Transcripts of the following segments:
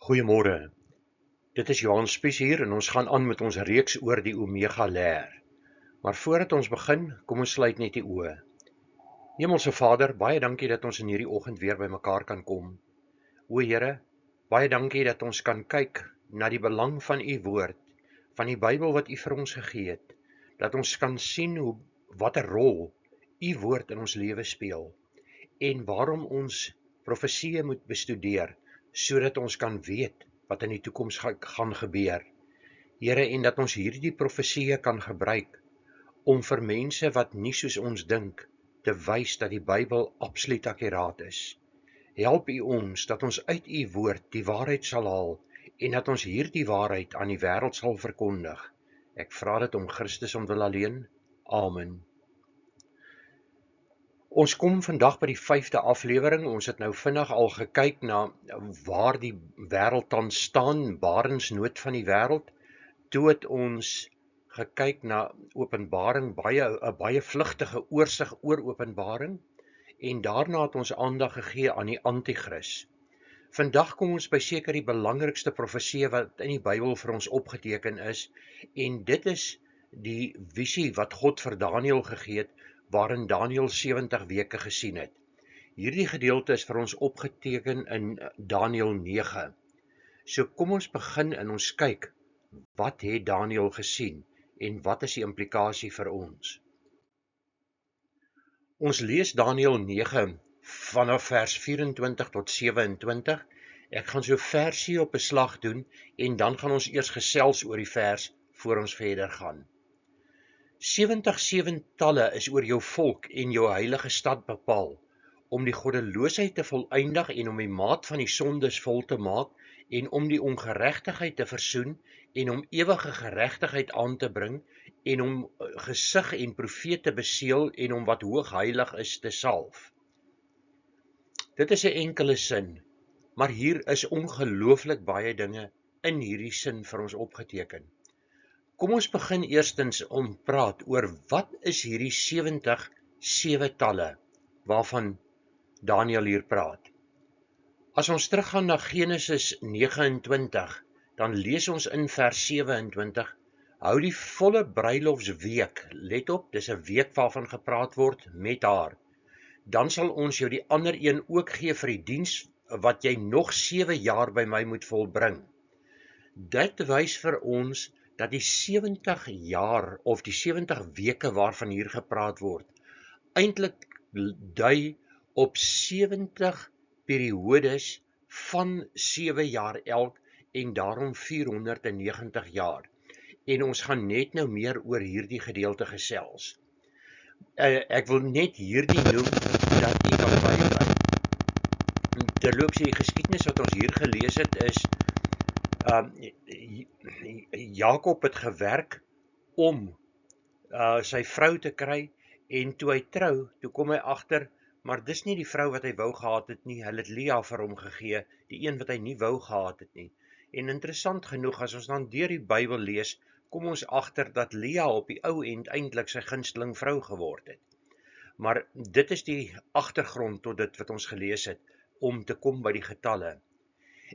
Goeiemôre. Dit is Johan Spies hier en ons gaan aan met ons reeks oor die Omega leer. Maar voordat ons begin, kom ons sluit net die oë. Hemelse Vader, baie dankie dat ons in hierdie oggend weer by mekaar kan kom. O Here, baie dankie dat ons kan kyk na die belang van u woord, van die Bybel wat u vir ons gegee het, dat ons kan sien wat 'n rol u woord in ons lewe speel en waarom ons profesieë moet bestudeer, sodat ons kan weet wat in die toekoms gaan gebeur. Here, en dat ons hierdie profesieë kan gebruik om vir mense wat nie soos ons dink, te wys dat die Bybel absoluut akkuraat is. Help u ons dat ons uit u woord die waarheid sal haal en dat ons hierdie waarheid aan die wêreld sal verkondig. Ek vra dit om Christus omwil alleen. Amen. Ons kom vandag by die 5de aflewering. Ons het nou vinnig al gekyk na waar die wêreld tans staan, barensnood van die wêreld. Toe het ons gekyk na Openbaring, 'n baie vlugtige oorsig oor Openbaring, en daarna het ons aandag gegee aan die Antichrist. Vandag kom ons by seker die belangrikste profesie wat in die Bybel vir ons opgeteken is, en dit is die visie wat God vir Daniël gegee het, waarin Daniël 70 weke gesien het. Hierdie gedeelte is vir ons opgeteken in Daniël 9. So kom ons begin en ons kyk, wat het Daniël gesien en wat is die implikasie vir ons? Ons lees Daniël 9 vanaf vers 24 tot 27. Ek gaan so versie op beslag doen en dan gaan ons eers gesels oor die vers voor ons verder gaan. 70 seventalle is oor jou volk en jou heilige stad bepaal, om die goddeloosheid te volëindig en om die maat van die sondes vol te maak, en om die ongeregtigheid te versoen, en om ewige geregtigheid aan te bring, en om gesig en profeet te beseël, en om wat hoog heilig is te salf. Dit is 'n enkele sin, maar hier is ongelooflik baie dinge in hierdie sin vir ons opgeteken. Kom ons begin eerstens om praat oor wat is hierdie 70 seventalle waarvan Daniël hier praat. As ons teruggaan na Genesis 29, dan lees ons in vers 27, hou die volle bruilofsweek, let op, dis 'n week waarvan gepraat word met haar, dan sal ons jou die ander een ook gee vir die diens wat jy nog 7 jaar by my moet volbring. Dit wys vir ons dat die 70 jaar of die 70 weke waarvan hier gepraat word, eintlik dui op 70 periodes van 7 jaar elk en daarom 490 jaar. En ons gaan net nou meer oor hierdie gedeelte gesels. Ek wil net hierdie noem dat u kan bybly. Terloops, die geskiedenis wat ons hier gelees het is Jakob het gewerk om sy vrou te kry, en toe hy trou, toe kom hy agter, maar dis nie die vrou wat hy wou gehad het nie, hulle het Lea vir hom gegee, die een wat hy nie wou gehad het nie. En interessant genoeg, as ons dan deur die Bybel lees, kom ons agter dat Lea op die ou end eintlik sy gunsteling vrou geword het. Maar dit is die agtergrond tot dit wat ons gelees het, om te kom by die getalle.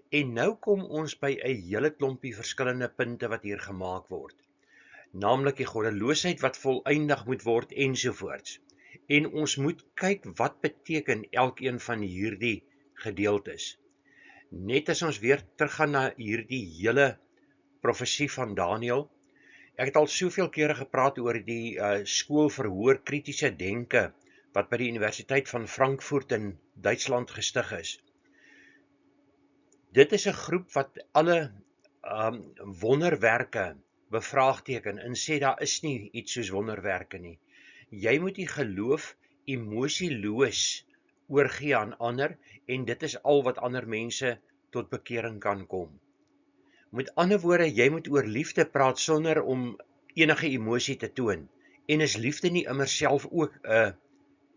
En nou kom ons by 'n hele klompie verskillende punte wat hier gemaak word. Naamlik die goddeloosheid wat volëindig moet word ensovoorts. En ons moet kyk wat beteken elkeen van hierdie gedeeltes. Net as ons weer teruggaan na hierdie hele profesie van Daniël. Ek het al soveel kere gepraat oor die skool vir hoër kritiese denke wat by die Universiteit van Frankfurt in Duitsland gestig is. Dit is 'n groep wat alle wonderwerke bevraagteken en sê daar is nie iets soos wonderwerke nie. Jy moet die geloof emosieloos oorgee aan ander en dit is al wat ander mense tot bekering kan kom. Met ander woorde, jy moet oor liefde praat sonder om enige emosie te toon. En is liefde nie immer self ook 'n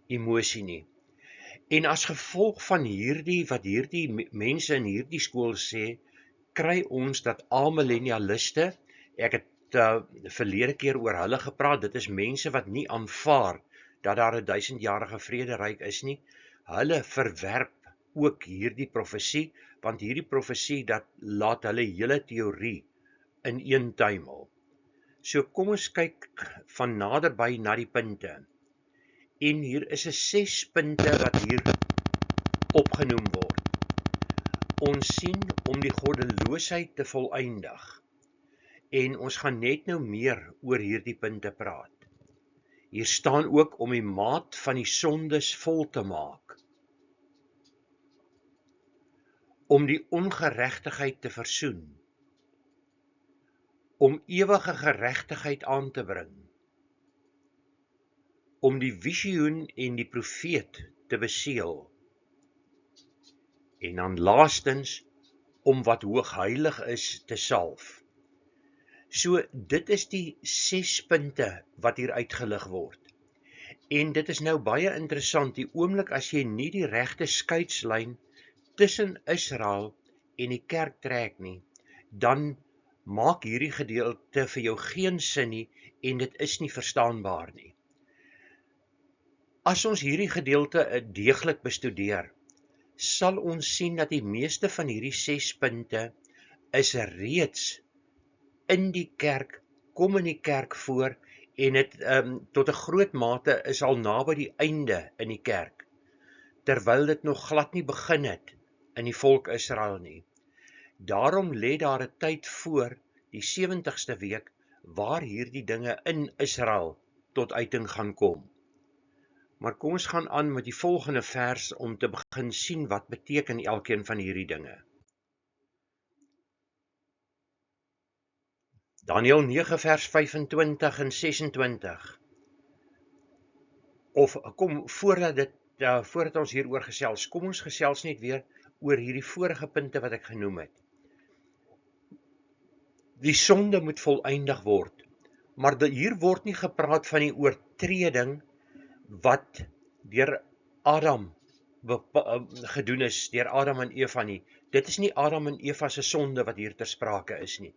emosie nie. En as gevolg van wat hierdie mense in hierdie skool sê, kry ons dat amillennialiste, ek het verlede keer oor hulle gepraat, dit is mense wat nie aanvaar dat daar 'n 1000-jarige vrederyk is nie, hulle verwerp ook hierdie profesie, want hierdie profesie dat laat hulle hele teorie in een tuimel. So kom ons kyk van naderby na die punte. En hier is 'n 6 punte wat hier opgenoem word. Ons sien om die goddeloosheid te volëindig. En ons gaan net nou meer oor hierdie punte praat. Hier staan ook om die maat van die sondes vol te maak. Om die ongeregtigheid te versoen. Om ewige geregtigheid aan te bring. Om die visioen en die profeet te beseël. En dan laastens, om wat hoogheilig is te salf. So, dit is die 6 punte wat hier uitgelig word. En dit is nou baie interessant, die oomblik as jy nie die regte skeidslyn tussen Israel en die kerk trek nie, dan maak hierdie gedeelte vir jou geen sin nie, en dit is nie verstaanbaar nie. As ons hierdie gedeelte deeglik bestudeer, sal ons sien dat die meeste van hierdie 6 punte is reeds in die kerk, kom in die kerk voor, en het tot 'n groot mate is al naby die einde in die kerk, terwyl dit nog glad nie begin het in die volk Israel nie. Daarom lê daar 'n tyd voor die 70ste week, waar hierdie dinge in Israel tot uiting gaan kom. Maar kom ons gaan aan met die volgende vers om te begin sien wat beteken elkeen van hierdie dinge. Daniël 9 vers 25 en 26. Of kom, voordat ons hieroor gesels, kom ons gesels net weer oor hierdie vorige punte wat ek genoem het. Die sonde moet volëindig word, maar hier word nie gepraat van die oortreding wat deur Adam gedoen is, deur Adam en Eva nie. Dit is nie Adam en Eva se sonde wat hier ter sprake is nie.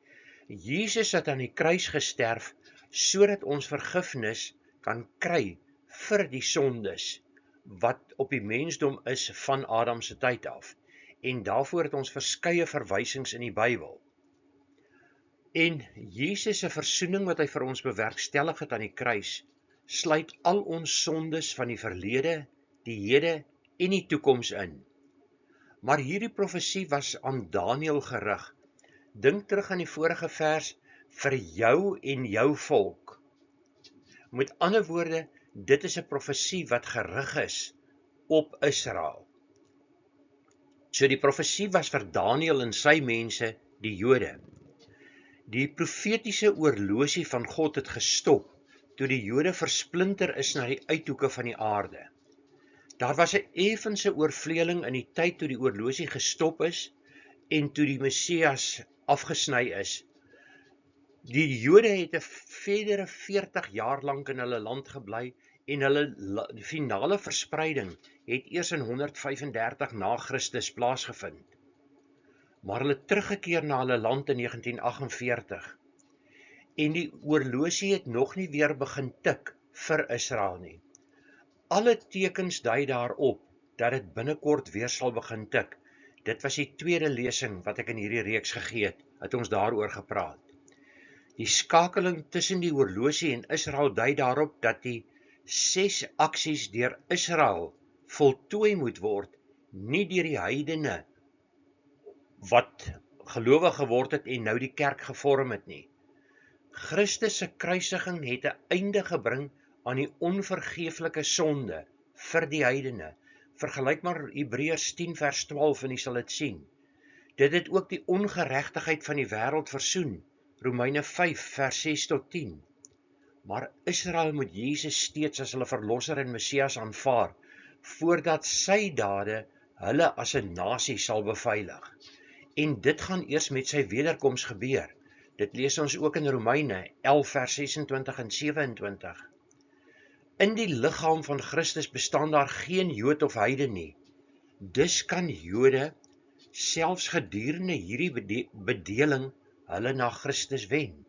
Jesus het aan die kruis gesterf, sodat ons vergifnis kan kry vir die sondes, wat op die mensdom is van Adam se tyd af. En daarvoor het ons verskeie verwysings in die Bybel. En Jesus se versoening wat hy vir ons bewerkstellig het aan die kruis, sluit al ons sondes van die verlede, die hede en die toekoms in. Maar hierdie profesie was aan Daniël gerig. Dink terug aan die vorige vers, vir jou en jou volk. Met ander woorde, dit is 'n profesie wat gerig is op Israel. So die profesie was vir Daniël en sy mense, die Jode. Die profetiese oorlosie van God het gestop, toe die Jode versplinter is na die uithoeke van die aarde. Daar was 'n effense oorvleeling in die tyd toe die oorlosie gestop is, en toe die Messias afgesny is. Die Jode het 'n verdere 40 jaar lank in hulle land gebly, en hulle finale verspreiding het eers in 135 na Christus plaasgevind. Maar hulle teruggekeer na hulle land in 1948. En die oorlosie het nog nie weer begin tik vir Israel nie. Alle tekens dui daarop dat dit binnekort weer sal begin tik. Dit was die tweede lesing wat ek in hierdie reeks gegee het ons daaroor gepraat. Die skakeling tussen die oorlosie en Israel dui daarop dat die 6 aksies deur Israel voltooi moet word, nie deur die heidene wat gelowig geword het en nou die kerk gevorm het nie. Christus se kruisiging het 'n einde gebring aan die onvergeeflike sonde vir die heidene. Vergelyk maar Hebreërs 10 vers 12 en jy sal dit sien. Dit het ook die ongeregtigheid van die wêreld versoen, Romeine 5 vers 6 tot 10. Maar Israel moet Jesus steeds as hulle verlosser en Messias aanvaar, voordat sy dade hulle as 'n nasie sal beveilig. En dit gaan eers met sy wederkoms gebeur. Dit lees ons ook in Romeine 11 vers 26 en 27. In die liggaam van Christus bestaan daar geen Jood of heiden nie. Dus kan Jode selfs gedurende hierdie bedeling hulle na Christus wend.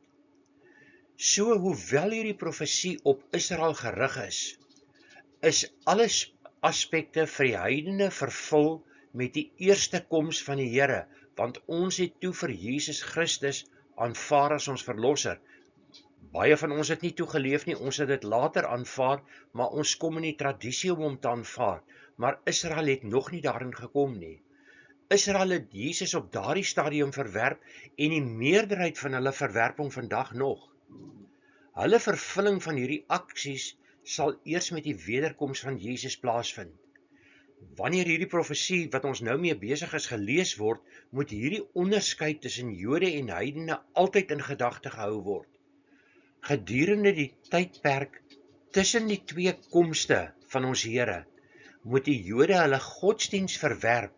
So, hoewel hierdie profesie op Israel gerig is alle aspekte vir die heidene vervul met die eerste koms van die Here, want ons het toe vir Jesus Christus aanvaar as ons verlosser. Baie van ons het nie toegeleef nie, ons het dit later aanvaar, maar ons kom in die tradisie om hom te aanvaar. Maar Israel het nog nie daarin gekom nie. Israel het Jesus op daardie stadium verwerp en die meerderheid van hulle verwerp hom vandag nog. Hulle vervulling van hierdie aksies sal eers met die wederkoms van Jesus plaasvind. Wanneer hierdie profesie wat ons nou mee besig is gelees word, moet hierdie onderskeid tussen Jode en heidene altyd in gedagte gehou word. Gedurende die tydperk tussen die twee komste van ons Here, moet die Jode hulle godsdiens verwerp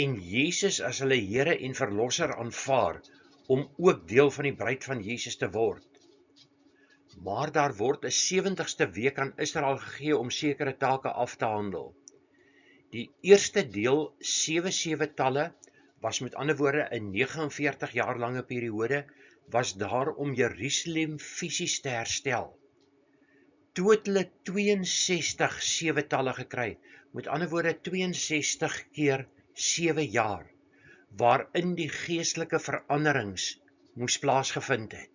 en Jesus as hulle Here en Verlosser aanvaar, om ook deel van die bruid van Jesus te word. Maar daar word 'n 70ste week aan Israel gegee om sekere take af te handel. Die eerste deel, 7 7-talle, was met ander woorde 'n 49 jaar lange periode, was daar om Jerusalem fisies te herstel. Toe het hulle 62 7-talle gekry, met ander woorde 62 keer 7 jaar, waarin die geestelike veranderings moes plaasgevind het.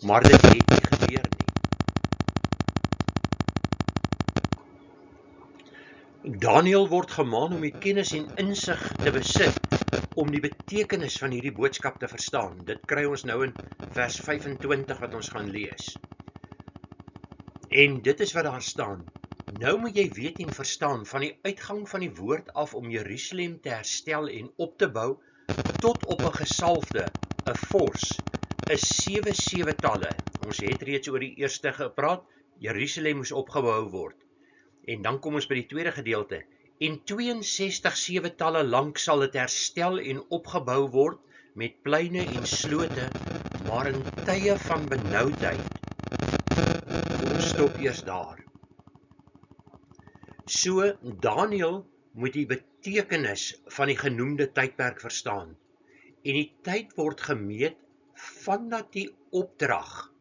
Maar dit het nie gebeur nie. Daniël word gemaan om die kennis en insig te besit, om die betekenis van hierdie boodskap te verstaan. Dit kry ons nou in vers 25 wat ons gaan lees. En dit is wat daar staan. Nou moet jy weet en verstaan, van die uitgang van die woord af om Jerusalem te herstel en op te bou, tot op 'n gesalfde, 'n vors, is 7 7-talle. Ons het reeds oor die eerste gepraat, Jerusalem moes opgebou word. En dan kom ons by die tweede gedeelte. En 62 7-talle lank sal dit herstel en opgebou word, met pleine en slote, maar in tye van benoudheid. Ons stop eers daar. So, Daniël moet die betekenis van die genoemde tydperk verstaan. En die tyd word gemeet vandat die opdrag,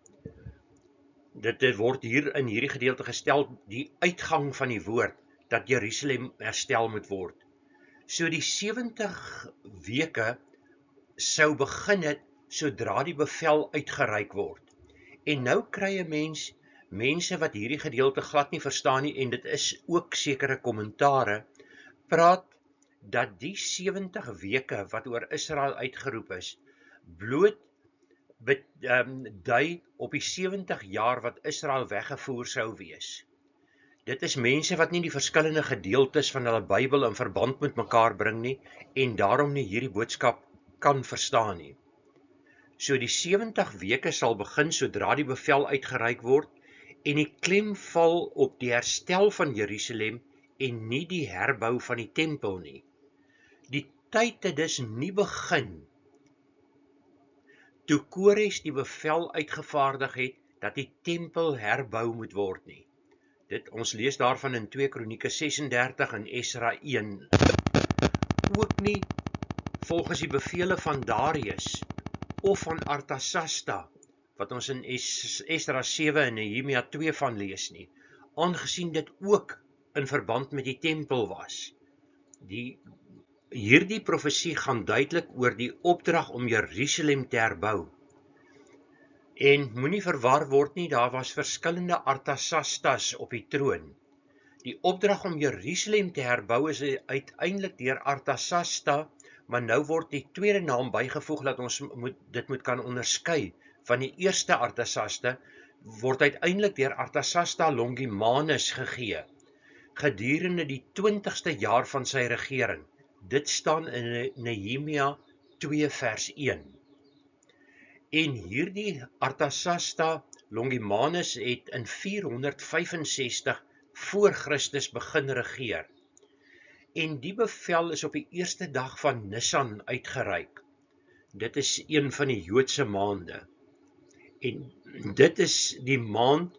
dit word hier in hierdie gedeelte gestel, die uitgang van die woord, dat Jerusalem herstel moet word. So die 70 weke sou begin het, sodra die bevel uitgereik word. En nou kry 'n mense wat hierdie gedeelte glad nie verstaan nie, en dit is ook sekere kommentare, praat dat die 70 weke wat oor Israel uitgeroep is, bloot dui op die 70 jaar wat Israel weggevoer sou wees. Dit is mense wat nie die verskillende gedeeltes van hulle Bybel in verband met mekaar bring nie, en daarom nie hierdie boodskap kan verstaan nie. So die 70 weke sal begin sodra die bevel uitgereik word, en die klem val op die herstel van Jerusalem en nie die herbou van die tempel nie. Die tyd het dus nie begin toe Kores die bevel uitgevaardig het dat die tempel herbou moet word nie. Ons lees daarvan in 2 Kronieke 36 en Esra 1. Ook nie volgens die bevele van Darius of van Artasasta, wat ons in Esra 7 en Nehemia 2 van lees nie, aangesien dit ook in verband met die tempel was. Hierdie profesie gaan duidelik oor die opdrag om Jerusalem te herbou. En moenie verwar word nie, daar was verskillende Artasastas op die troon. Die opdrag om Jerusalem te herbou is uiteindelik deur Artasasta, maar nou word die tweede naam bygevoeg dat ons dit moet kan onderskei. Van die eerste Artasasta word uiteindelik deur Artasasta Longimanus gegee, gedurende die 20ste jaar van sy regering. Dit staan in Nehemia 2 vers 1. En hierdie Artasasta Longimanus het in 465 voor Christus begin regeer. En die bevel is op die eerste dag van Nisan uitgereik. Dit is een van die Joodse maande. En dit is die maand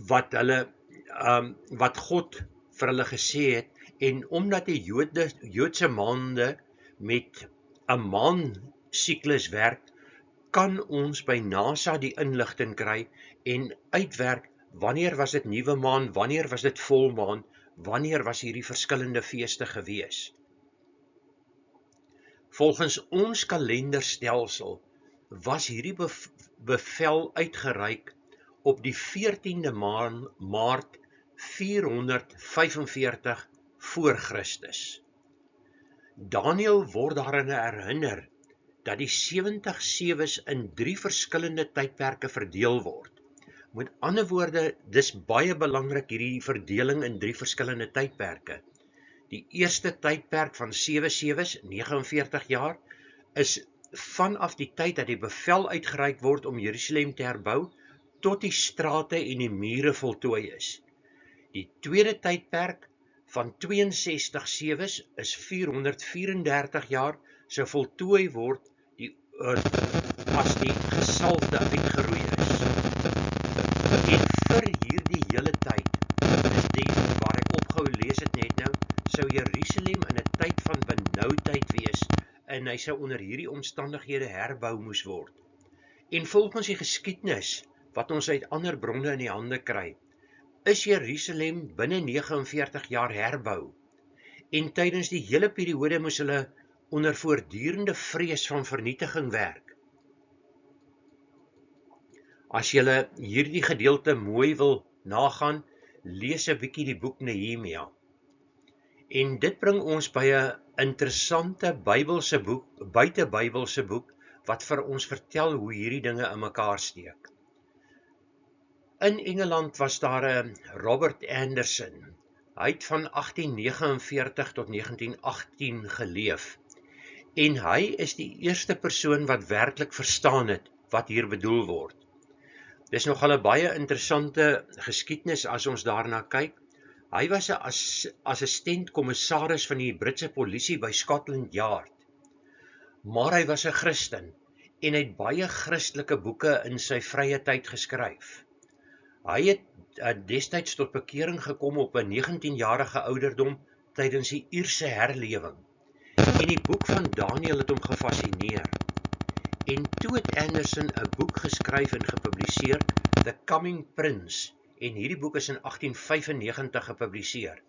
wat God vir hulle gesê het, en omdat die Joodse maande met 'n maansiklus werk, kan ons by NASA die inligting kry en uitwerk wanneer was dit nuwe maan, wanneer was dit volmaan, wanneer was hierdie verskillende feeste gewees? Volgens ons kalenderstelsel was hierdie bevel uitgereik op die 14de Maart 445 voor Christus. Daniël word daarin herinner dat die 70 sewes in 3 verskillende tydperke verdeel word. Met ander woorde, dis baie belangrik hierdie verdeling in 3 verskillende tydperke. Die eerste tydperk van 7 sewes, 49 jaar, is vanaf die tyd dat die bevel uitgereik word om Jerusalem te herbou, tot die strate en die mure voltooi is. Die tweede tydperk van 62 sewes is 434 jaar, sou voltooi word as die gesalfde uitgeroei is. En vir hierdie hele tyd, is die waar ek opgehou lees het net nou, sou Jerusalem in 'n tyd van benoudheid wees, en hy sou onder hierdie omstandighede herbou moes word. En volgens die geskiedenis, wat ons uit ander bronne in die hande kry, is Jerusalem binne 49 jaar herbou. En tydens die hele periode moes hulle onder voortdurende vrees van vernietiging werk. As julle hierdie gedeelte mooi wil nagaan, lees 'n bietjie die boek Nehemia. En dit bring ons by 'n interessante Bybelse boek, buitebybelse boek, wat vir ons vertel hoe hierdie dinge in mekaar steek. In Engeland was daar 'n Robert Anderson. Hy het van 1849 tot 1918 geleef. En hy is die eerste persoon wat werklik verstaan het wat hier bedoel word. Dis nogal 'n baie interessante geskiedenis as ons daarna kyk. Hy was 'n assistent-kommissaris van die Britse polisie by Scotland Yard. Maar hy was 'n Christen en hy het baie Christelike boeke in sy vrye tyd geskryf. Hy het destyds tot bekering gekom op 'n 19-jarige ouderdom tydens die Ierse herlewing. En die boek van Daniël het hom gefassineer. En toe het Anderson 'n boek geskryf en gepubliseer, The Coming Prince, en hierdie boek is in 1895 gepubliseer.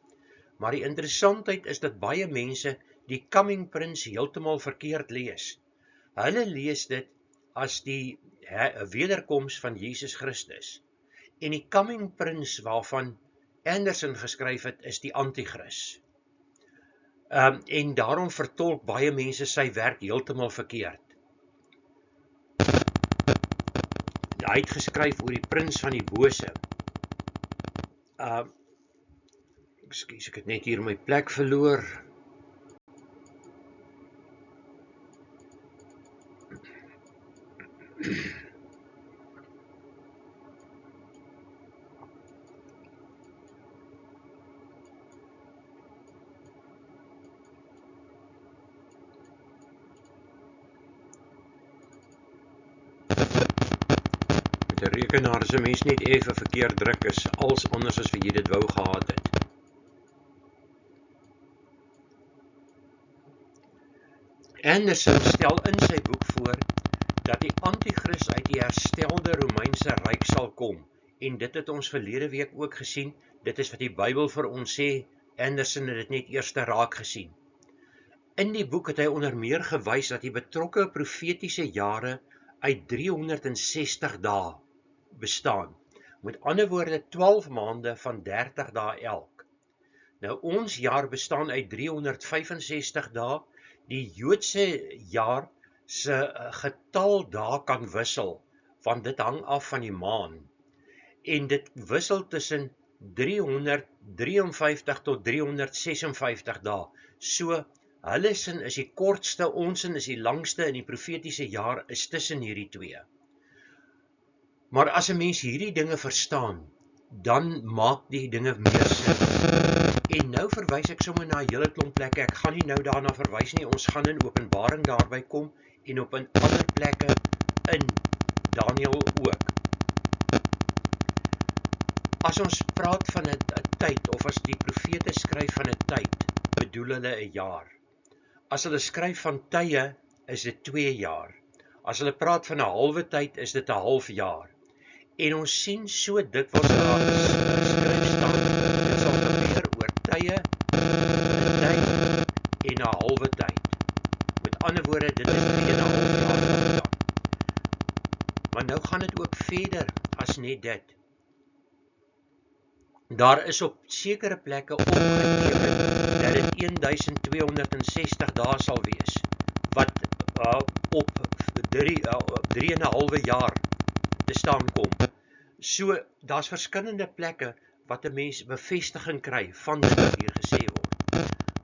Maar die interessantheid is dat baie mense die Coming Prince heeltemal verkeerd lees. Hulle lees dit as die wederkoms van Jesus Christus. En die Coming Prince waarvan Anderson geskryf het, is die Antichrist. En daarom vertolk baie mense sy werk heeltemal verkeerd. Hy het geskryf oor die prins van die bose. Ekskuus, ek het net hier my plek verloor. Met 'n rekenaar is 'n mens net effe verkeerd druk, is als anders as wat jy dit wou gehad het. Anderson stel in sy boek voor dat die Antichrist uit die herstelde Romeinse ryk sal kom, en dit het ons verlede week ook gesien. Dit is wat die Bybel vir ons sê. Anderson het dit net eers raak gesien. In die boek het hy onder meer gewys dat die betrokke profetiese jare uit 360 dae bestaan. Met ander woorde 12 maande van 30 dae elk. Nou ons jaar bestaan uit 365 dae. Die Joodse jaar se getal dae kan wissel, want dit hang af van die maan. En dit wissel tussen 353 tot 356 dae. So, hulle sin is die kortste, ons sin is die langste, en die profetiese jaar is tussen hierdie twee. Maar as 'n mens hierdie dinge verstaan, dan maak die dinge meer sin. En nou verwys ek sommer na 'n hele klomp plekke. Ek gaan nie nou daarna verwys nie. Ons gaan in Openbaring daarby kom en op 'n ander plekke in Daniël ook. As ons praat van 'n tyd, of as die profete skryf van 'n tyd, bedoel hulle 'n jaar. As hulle skryf van tye, is dit 2 jaar. As hulle praat van 'n halwe tyd, is dit 'n half jaar. En ons sien so dikwels daar skryf staan, dit sal gebeur oor tyd en 'n halwe tyd. Met ander woorde, dit is 3,5 jaar van dan. Maar nou gaan dit ook verder as net dit. Daar is op sekere plekke opgeteken dat dit 1260 dae sal wees, wat op 3,5 jaar te staan kom. So, daar's verskillende plekke wat 'n mens bevestiging kry van dit wat hier gesê word.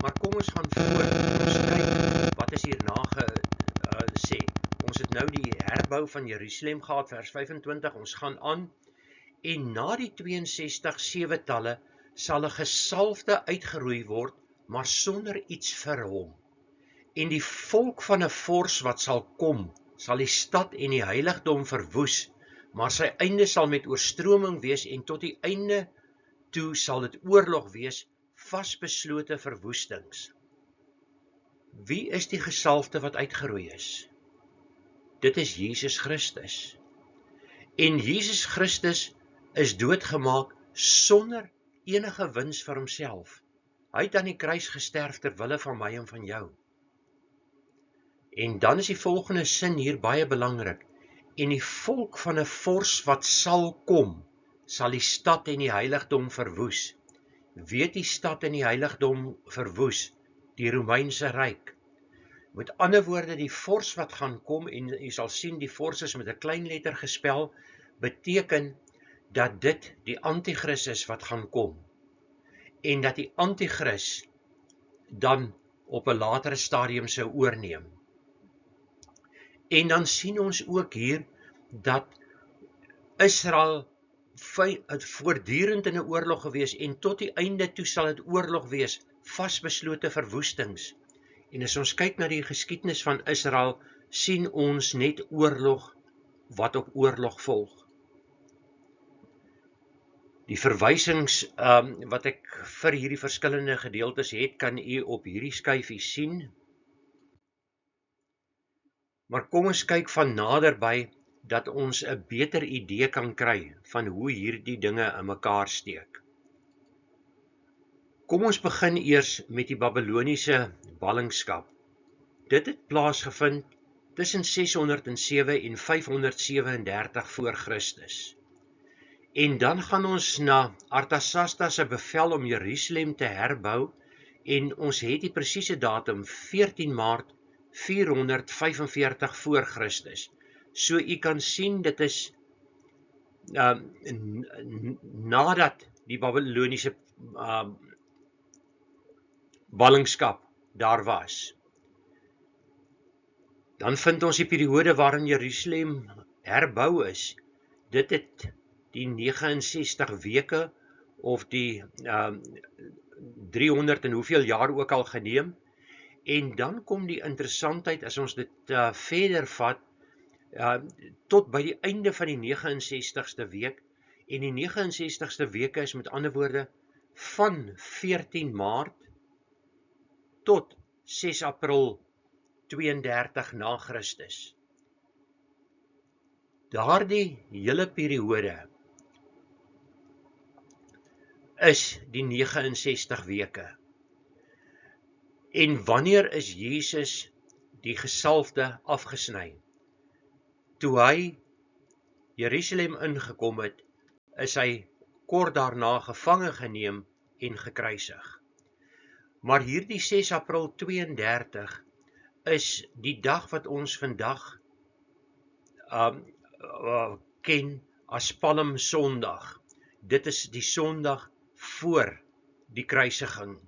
Maar kom ons gaan voort, ons kyk, wat is hierna gesê. Ons het nou die herbou van Jerusalem gehad, vers 25, ons gaan aan. En na die 62 7-talle sal 'n gesalfde uitgeroei word, maar sonder iets vir hom. En die volk van 'n vors wat sal kom, sal die stad en die heiligdom verwoes, maar sy einde sal met oorstroming wees en tot die einde toe sal dit oorlog wees, vasbeslote verwoestings. Wie is die gesalfde wat uitgeroei is? Dit is Jesus Christus. En Jesus Christus is doodgemaak sonder enige wins vir homself. Hy het aan die kruis gesterf ter wille van my en van jou. En dan is die volgende sin hier baie belangrik. En die volk van 'n vors wat sal kom, sal die stad en die heiligdom verwoes. Weet die stad en die heiligdom verwoes? Die Romeinse ryk. Met ander woorde, die vors wat gaan kom, en jy sal sien die vors is met 'n klein letter gespel, beteken dat dit die antichrist is wat gaan kom. En dat die antichrist dan op 'n latere stadium sou oorneem. En dan sien ons ook hier dat Israel voortdurend in 'n oorlog gewees en tot die einde toe sal dit oorlog wees, vasbeslote verwoestings. En as ons kyk na die geskiedenis van Israel, sien ons net oorlog wat op oorlog volg. Die verwysings wat ek vir hierdie verskillende gedeeltes het, kan u op hierdie skyfie sien. Maar kom ons kyk van naderby, dat ons 'n beter idee kan kry van hoe hierdie dinge in mekaar steek. Kom ons begin eers met die Babyloniese ballingskap. Dit het plaasgevind tussen 607 en 537 voor Christus. En dan gaan ons na Artasasta se bevel om Jerusalem te herbou, en ons het die presiese datum 14 Maart 445 voor Christus. So u kan sien, dit is nadat die Babyloniese ballingskap daar was. Dan vind ons die periode waarin Jerusalem herbou is. Dit het die 69 weke of die 300 en hoeveel jaar ook al geneem. En dan kom die interessantheid as ons dit verder vat, tot by die einde van die 69ste week. En die 69ste weke is met ander woorde van 14 Maart tot 6 April 32 na Christus. Daardie hele periode is die 69 weke. En wanneer is Jesus die gesalfde afgesny? Toe hy Jerusalem ingekom het, is hy kort daarna gevange geneem en gekruisig. Maar hierdie 6 April 32 is die dag wat ons vandag ken as Palm Sondag. Dit is die Sondag voor die kruisiging.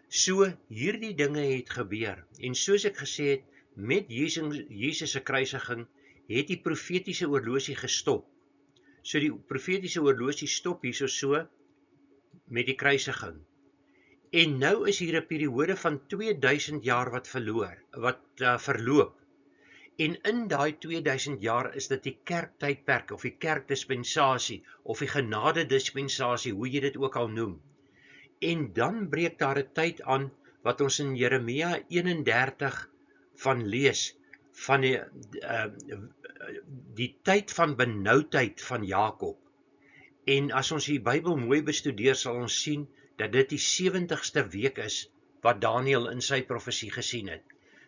So hierdie dinge het gebeur. En soos ek gesê het, met Jesus se kruisiging het die profetiese oorlosie gestop. So die profetiese oorlosie stop hierso so met die kruisiging. En nou is hier 'n periode van 2000 jaar wat verloop. En in daai 2000 jaar is dit die kerktydperk of die kerkdispensasie of die genadedispensasie, hoe jy dit ook al noem. En dan breek daar 'n tyd aan wat ons in Jeremia 31 van lees, van die tyd van benoudheid van Jakob. En as ons die Bybel mooi bestudeer, sal ons sien, dat dit die 70ste week is wat Daniël in sy profesie gesien het.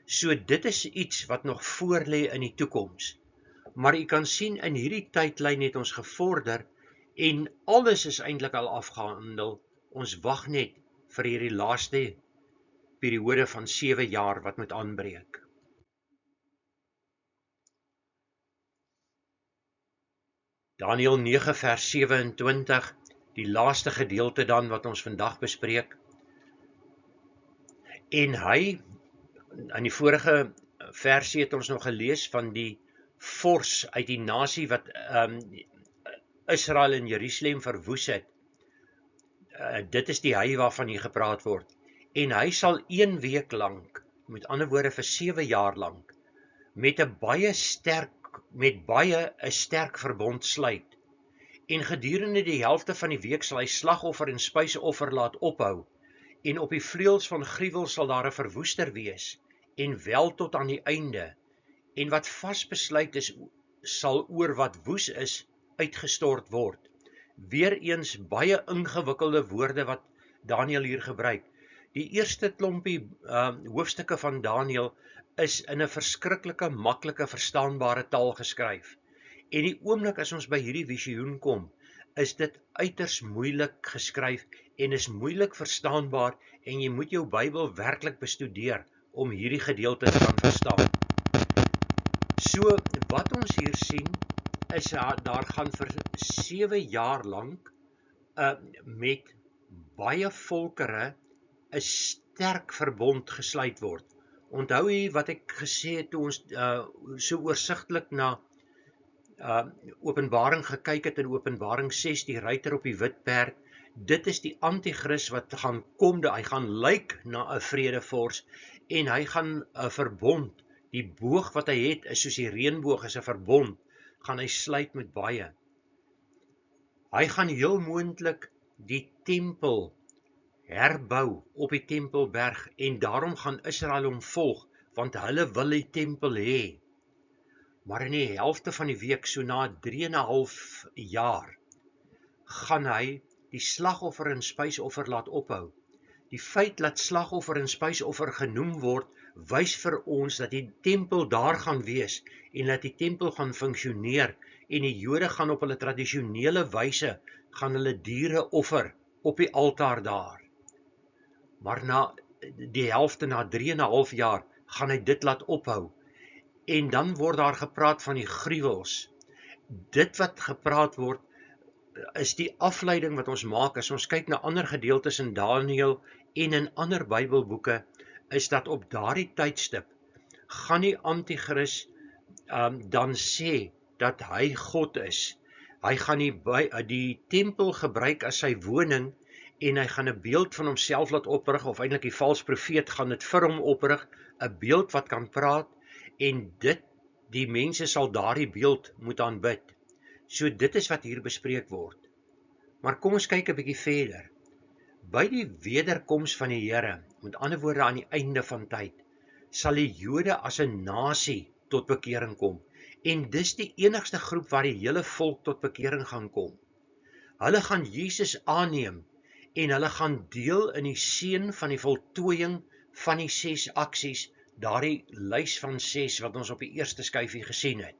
So dit is iets wat nog voorlê in die toekoms. Maar u kan sien, in hierdie tydlyn het ons gevorder en alles is eintlik al afgehandel. Ons wag net vir hierdie laaste periode van 7 jaar wat moet aanbreek. Daniël 9 vers 27, die laaste gedeelte dan wat ons vandag bespreek. En hy, in die vorige versie het ons nog gelees van die vors uit die nasie wat Israel en Jerusalem verwoes het. Dit is die hy waarvan hier gepraat word. En hy sal 1 week lank, met ander woorde vir 7 jaar lank, met 'n baie sterk verbond sluit. En gedurende die helfte van die week sal hy slagoffer en spysoffer laat ophou. En op die vleuels van gruwel sal daar 'n verwoester wees, en wel tot aan die einde. En wat vasbesluit is, sal oor wat woes is, uitgestort word. Weereens baie ingewikkelde woorde wat Daniël hier gebruik. Die eerste klompie hoofstukke van Daniël is in 'n verskriklike, maklike, verstaanbare taal geskryf. En die oomblik as ons by hierdie visioen kom, is dit uiters moeilik geskryf en is moeilik verstaanbaar en jy moet jou Bybel werklik bestudeer om hierdie gedeelte te kan verstaan. So wat ons hier sien is daar gaan vir 7 jaar lank met baie volkere 'n sterk verbond gesluit word. Onthou jy wat ek gesê het toe ons so oorsigtelik na Openbaring gekyk het in Openbaring 6, die ruiter op die wit perd. Dit is die anti-kris wat gaan kom, hy gaan lyk na 'n vredevors en hy gaan 'n verbond, die boog wat hy het is soos die reënboog, is 'n verbond, gaan hy sluit met baie. Hy gaan heel moontlik die tempel herbou op die Tempelberg en daarom gaan Israel hom volg, want hulle wil die tempel hê. Maar in die helfte van die week, so na 3,5 jaar, gaan hy die slagoffer en spysoffer laat ophou. Die feit dat slagoffer en spysoffer genoem word, wys vir ons dat die tempel daar gaan wees en dat die tempel gaan funksioneer en die Jode gaan op hulle tradisionele wyse gaan hulle diere offer op die altaar daar. Maar na die helfte, na 3,5 jaar, gaan hy dit laat ophou. En dan word daar gepraat van die gruwels. Dit wat gepraat word, is die afleiding wat ons maak as ons kyk na ander gedeeltes in Daniël en in ander Bybelboeke, is dat op daardie tydstip gaan die anti-kris dan sê dat hy God is. Hy gaan die tempel gebruik as sy woning en hy gaan 'n beeld van homself laat oprig, of eintlik die valse profeet gaan dit vir hom oprig, 'n beeld wat kan praat, en die mense sal daardie beeld moet aanbid. So dit is wat hier bespreek word. Maar kom ons kyk 'n bietjie verder. By die wederkoms van die Here, met ander woorde aan die einde van tyd, sal die Jode as 'n nasie tot bekering kom. En dis die enigste groep waar die hele volk tot bekering gaan kom. Hulle gaan Jesus aanneem en hulle gaan deel in die seën van die voltooiing van die 6 aksies, daardie lys van 6 wat ons op die eerste skyfie gesien het.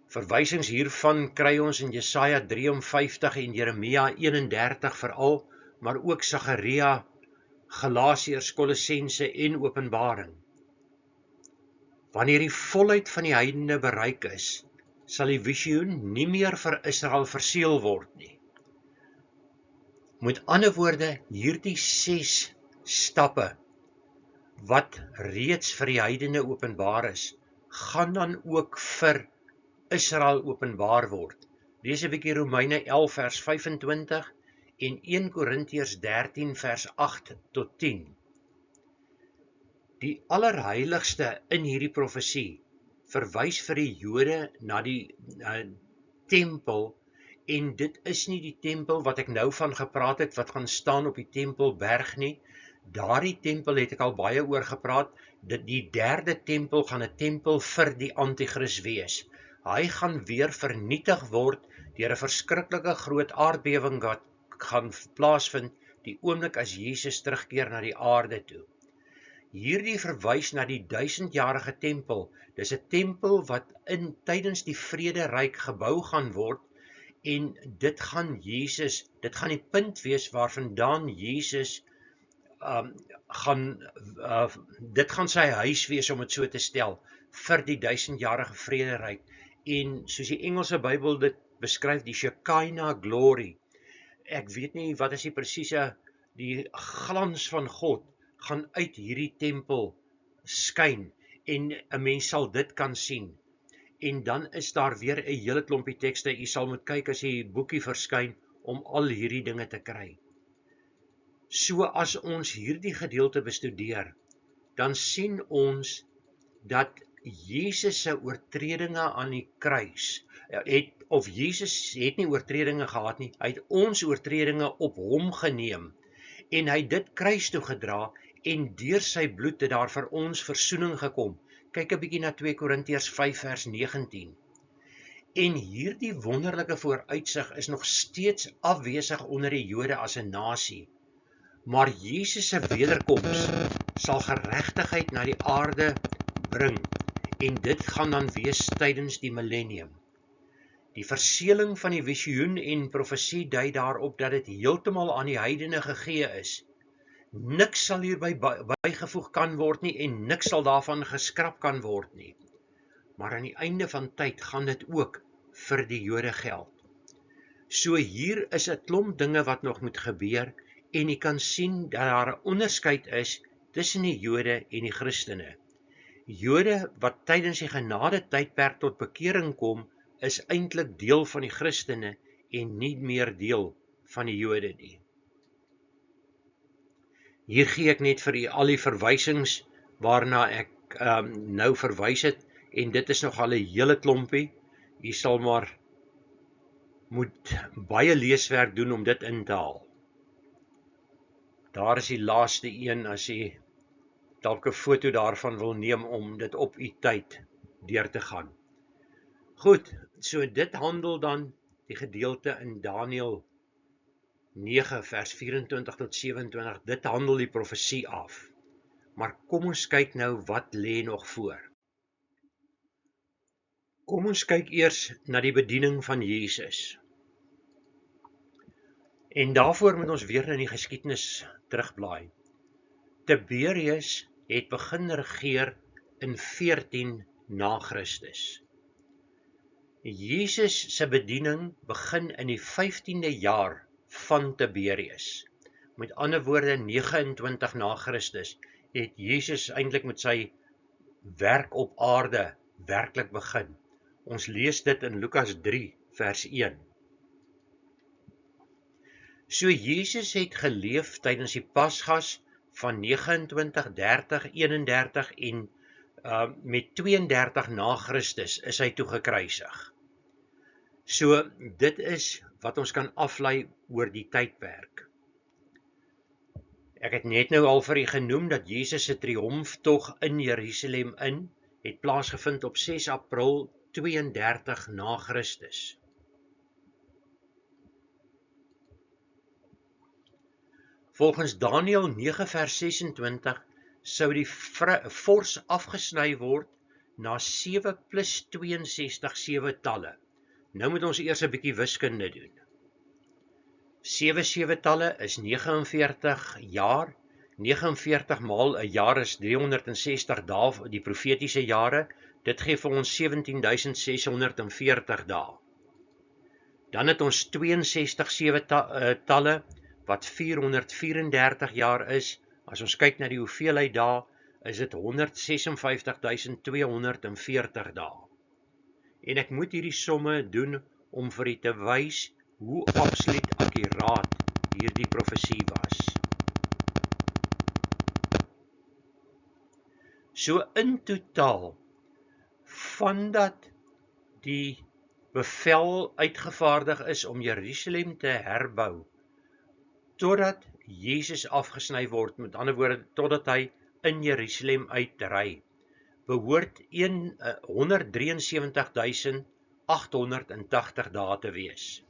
Verwysings hiervan kry ons in Jesaja 53 en Jeremia 31 veral, maar ook Sagaria, Galasiërs, Kolossense en Openbaring. Wanneer die volheid van die heidene bereik is, sal die visioen nie meer vir Israel verseël word nie. Met ander woorde, hierdie 6 stappe wat reeds vir die heidene openbaar is, gaan dan ook vir Israel openbaar word. Lees 'n bietjie Romeine 11 vers 25 en 1 Korintiërs 13 vers 8 tot 10. Die allerheiligste in hierdie profesie verwys vir die Jode na die tempel, en dit is nie die tempel wat ek nou van gepraat het wat gaan staan op die Tempelberg nie. Daardie tempel het ek al baie oor gepraat. Die derde tempel gaan 'n tempel vir die anti-kris wees. Hy gaan weer vernietig word deur 'n verskriklike groot aardbewing wat gaan plaasvind die oomblik as Jesus terugkeer na die aarde toe. Hierdie verwys na die 1000-jarige tempel. Dis 'n tempel wat tydens die vrederyk gebou gaan word en dit gaan die punt wees waarvandaan Jesus dit gaan sy huis wees, om dit so te stel, vir die 1000-jarige vrederyk. En soos die Engelse Bybel dit beskryf, die Shekinah glory. Ek weet nie wat is die presiese, die glans van God gaan uit hierdie tempel skyn en 'n mens sal dit kan sien. En dan is daar weer 'n hele klompie tekste. U sal moet kyk as die boekie verskyn om al hierdie dinge te kry. So as ons hierdie gedeelte bestudeer, dan sien ons dat Jesus se oortredinge aan die kruis Jesus het nie oortredinge gehad nie, hy het ons oortredinge op hom geneem en hy het dit kruis toe gedra en deur sy bloed het daar vir ons versoening gekom. Kyk 'n bietjie na 2 Korintiërs 5 vers 19. En hierdie wonderlike vooruitsig is nog steeds afwesig onder die Jode as 'n nasie. Maar Jesus se wederkoms sal geregtigheid na die aarde bring en dit gaan dan wees tydens die millennium. Die verseeling van die visioen en profesie dui daarop dat dit heeltemal aan die heidene gegee is. Niks sal hierby bygevoeg kan word nie en niks sal daarvan geskrap kan word nie. Maar aan die einde van tyd gaan dit ook vir die Jode geld. So hier is 'n klomp dinge wat nog moet gebeur en jy kan sien dat daar 'n onderskeid is tussen die Jode en die Christene. Jode wat tydens die genade tydperk tot bekering kom, is eintlik deel van die Christene en nie meer deel van die Jode nie. Hier gee ek net vir u al die verwysings waarna ek nou verwys het en dit is nog al 'n hele klompie. U sal maar moet baie leeswerk doen om dit in te haal. Daar is die laaste een as u dalk 'n foto daarvan wil neem om dit op u tyd deur te gaan. Goed, so dit handel dan die gedeelte in Daniël 9 vers 24 tot 27, dit handel die profesie af. Maar kom ons kyk nou wat lê nog voor. Kom ons kyk eers na die bediening van Jesus. En daarvoor moet ons weer in die geskiedenis terugblaai. Tiberius het begin regeer in 14 na Christus. Jesus se bediening begin in die 15de jaar van Tiberius. Met ander woorde 29 na Christus het Jesus eintlik met sy werk op aarde werklik begin. Ons lees dit in Lukas 3 vers 1. So Jesus het geleef tydens die Pasgas van 29, 30, 31 en met 32 na Christus is hy toe gekruisig. So dit is wat ons kan aflei oor die tydperk. Ek het net nou al vir u genoem dat Jesus se triomftog in Jerusalem het plaasgevind op 6 April 32 na Christus. Volgens Daniël 9 vers 26 sou die vors afgesny word na 7 plus 62 7-talle. Nou moet ons eers 'n bietjie wiskunde doen. 7 7-talle is 49 jaar. 49 maal 'n jaar is 360 dae, die profetiese jare. Dit gee vir ons 17.640 dae. Dan het ons 62 7-talle wat 434 jaar is. As ons kyk na die hoeveelheid dae, is dit 156.240 dae. En ek moet hierdie somme doen om vir u te wys hoe absoluut akkuraat hierdie profesie was. So in totaal, vandat die bevel uitgevaardig is om Jerusalem te herbou, totdat Jesus afgesny word, met ander woorde, totdat hy in Jerusalem uitry, behoort 173.880 dae te wees.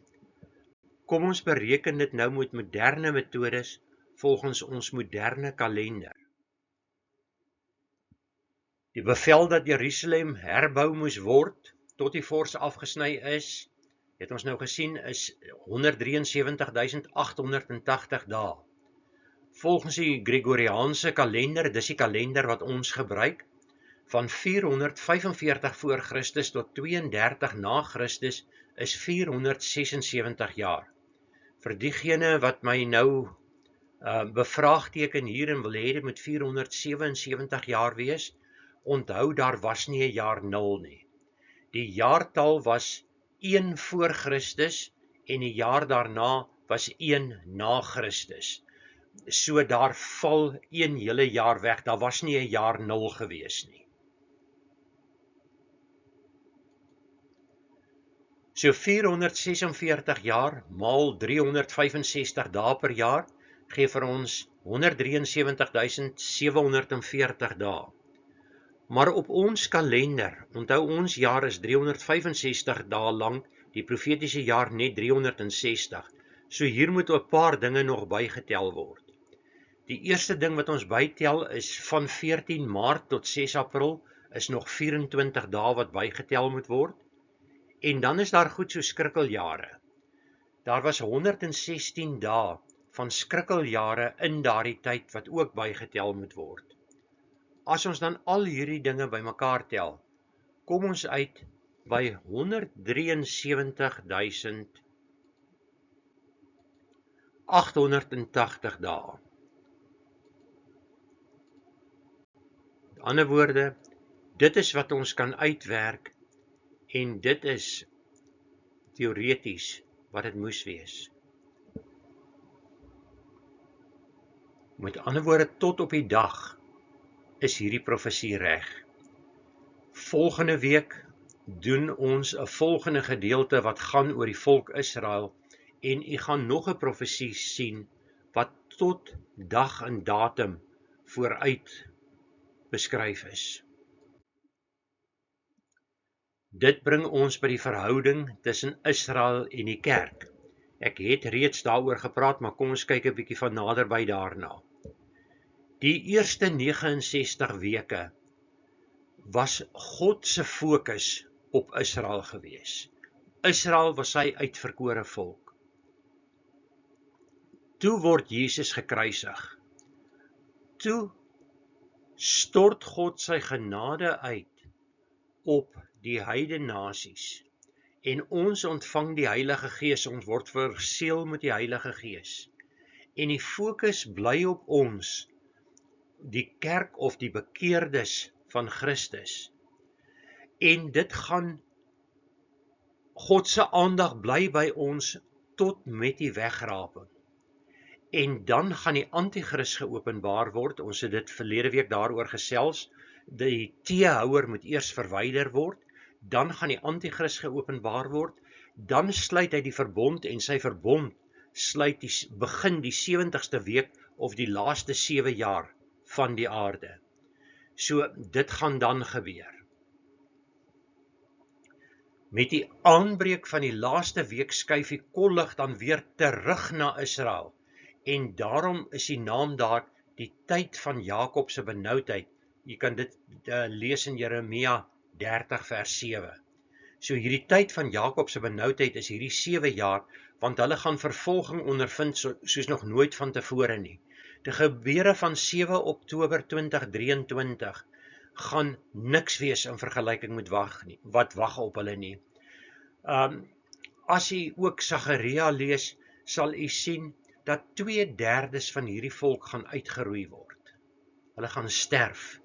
Kom ons bereken dit nou met moderne metodes volgens ons moderne kalender. Die bevel dat Jerusalem herbou moes word tot die fors afgesny is, het ons nou gesien, is 173.880 dae. Volgens die Gregoriaanse kalender, dis die kalender wat ons gebruik, van 445 voor Christus tot 32 na Christus is 476 jaar. Vir diegene wat my nou bevraagteken hier en wil hê dit moet 477 jaar wees, onthou daar was nie 'n jaar 0 nie. Die jaartal was 1 voor Christus en die jaar daarna was 1 na Christus. So daar val 1 hele jaar weg, daar was nie 'n jaar 0 gewees nie. So 446 jaar maal 365 dae per jaar gee vir ons 173.740 dae. Maar op ons kalender, onthou ons jaar is 365 dae lank, die profetiese jaar net 360. So hier moet 'n paar dinge nog bygetel word. Die eerste ding wat ons bytel is van 14 Maart tot 6 April is nog 24 dae wat bygetel moet word. En dan is daar goed so skrikkeljare. Daar was 116 dae van skrikkeljare in daardie tyd wat ook bygetel moet word. As ons dan al hierdie dinge bymekaar tel, kom ons uit by 173.880 dae. Met ander woorde, dit is wat ons kan uitwerk en dit is teoreties wat dit moes wees. Met ander woorde, tot op die dag is hierdie profesie reg. Volgende week doen ons 'n volgende gedeelte wat gaan oor die volk Israel en u gaan nog 'n profesie sien wat tot dag en datum vooruit beskryf is. Dit bring ons by die verhouding tussen Israel en die kerk. Ek het reeds daaroor gepraat, maar kom ons kyk 'n bietjie van naderby daarna. Die eerste 69 weke was God se fokus op Israel gewees. Israel was sy uitverkore volk. Toe word Jesus gekruisig. Toe stort God sy genade uit op die heidene nasies. En ons ontvang die Heilige Gees, ons word verseël met die Heilige Gees. En die fokus bly op ons, die kerk of die bekeerdes van Christus. En dit gaan, God se aandag bly by ons tot met die wegraping. En dan gaan die anti-kris geopenbaar word, ons het dit verlede week daaroor gesels, die teehouer moet eers verwyder word, dan gaan die anti-kris geopenbaar word, dan sluit hy die verbond en sy verbond begin die 70ste week of die laaste 7 jaar van die aarde. So dit gaan dan gebeur. Met die aanbreek van die laaste week skuif die kollig dan weer terug na Israel. En daarom is die naam daar die tyd van Jakob se benoudheid. Jy kan dit lees in Jeremia 30 vers 7. So hierdie tyd van Jakob se benoudheid is hierdie 7 jaar, want hulle gaan vervolging ondervind soos nog nooit van tevore nie. Die gebeure van 7 Oktober 2023 gaan niks wees in vergelyking met wat wag op hulle nie. As jy ook Sagaria lees, sal jy sien dat 2/3 van hierdie volk gaan uitgeroei word. Hulle gaan sterf.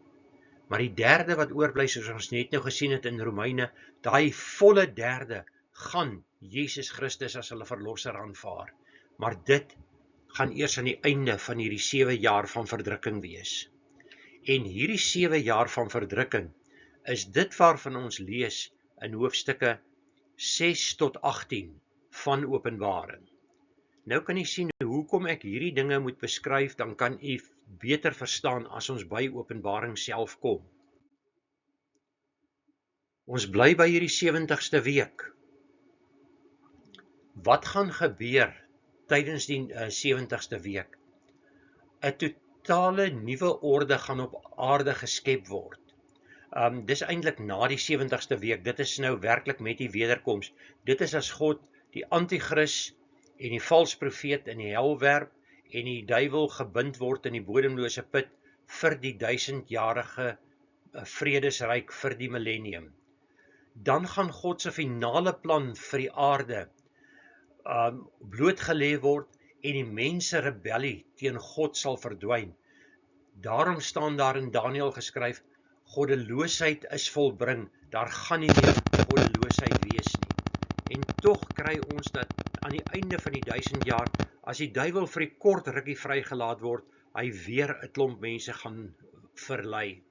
Maar die derde wat oorbly, soos ons net nou gesien het in Romeine, daai volle derde gaan Jesus Christus as hulle verlosser aanvaar. Maar dit gaan eers aan die einde van hierdie 7 jaar van verdrukking wees. En hierdie 7 jaar van verdrukking is dit waarvan ons lees in hoofstukke 6 tot 18 van Openbaring. Nou kan jy sien hoekom ek hierdie dinge moet beskryf, dan kan jy beter verstaan as ons by Openbaring self kom. Ons bly by hierdie 70ste week. Wat gaan gebeur tydens die 70ste week? 'n Totale nuwe orde gaan op aarde geskep word. Dis eintlik na die 70ste week. Dit is nou werklik met die wederkoms. Dit is as God die anti-kris en die valse profeet in die hel werp en die duiwel gebind word in die bodemlose put vir die 1000-jarige vredesryk vir die millennium. Dan gaan God se finale plan vir die aarde blootgelê word en die mense rebellie teen God sal verdwyn. Daarom staan daar in Daniël geskryf, goddeloosheid is volbring, daar gaan nie meer goddeloosheid wees nie. En tog kry ons dat aan die einde van die 1000 jaar, as die duiwel vir die kort rukkie vrygelaat word, hy weer 'n klomp mense gaan verlei.